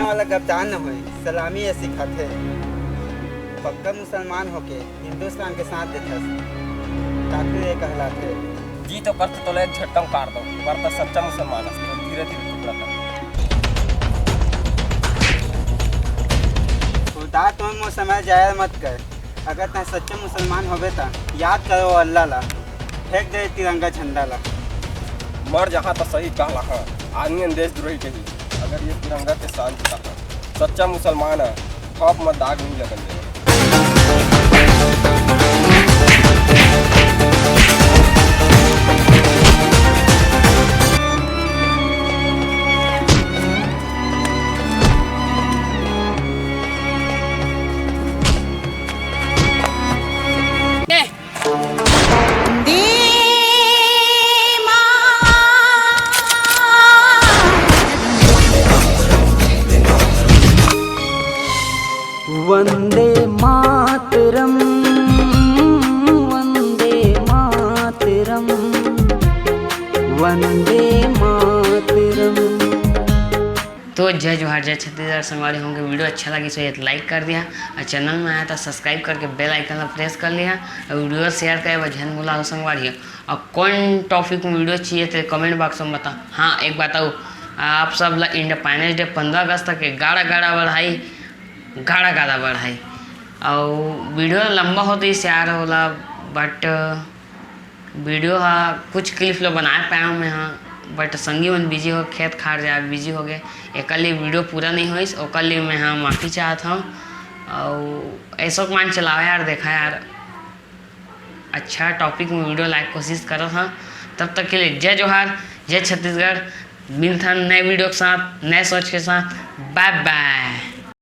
वाला गद्दार न होए, सलामी ये सिखाते। पक्का मुसलमान होके हिंदुस्तान के साथ देथस, काफी ये कहलाते। जी तो करते तो ले झटकम काट दो, पर तो सच्चा मुसलमान है तो धीरे धीरे टुकड़ा कर। खुदा तुम वो समय जाया मत कर। अगर तुम सच्चे मुसलमान होवे ता याद करो अल्लाह ला, फेंक दे तिरंगा झंडा ला। मर जहाँ तो सही कहला हाँ, आदमी देशद्रोही के ही अगर ये तिरंगा के साथ जीता सच्चा मुसलमान है, खौफ मत दाग नहीं लगन दे। वंदे मातरम, वंदे मातरम, वंदे मातरम। तो जय जोहार, जय छत्तीसगढ़ संगवारी होंगे। वीडियो अच्छा लगी तो ये लाइक कर दिया और चैनल में आया था सब्सक्राइब करके बेल आइकन प्रेस कर लिया और वीडियो शेयर करे वजन बोला हो संगवारी। और कौन टॉपिक में वीडियो चाहिए तो कमेंट बॉक्स में बता। हाँ एक बताओ, आप सब इंडिपेंडेंस डे 15 अगस्त तक गाढ़ा बढ़ाई, गाढ़ा बढ़ाई और वीडियो लंबा हो तो इस यार होला, बट वीडियो कुछ क्लिप लो बनाए पाया मैं हाँ, बट संगी मन बिजी हो, खेत खार जाए बिजी हो गए, एक वीडियो पूरा नहीं हुई। ओकर लिए मैं हाँ माफ़ी चाहता हूँ और ऐसा मान चलाओ यार, देखा यार अच्छा टॉपिक में वीडियो लाइक कोशिश करो था। तब तक के लिए जय जोहार, जय छत्तीसगढ़। मिलता नए वीडियो के साथ, नए सोच के साथ। Bye bye.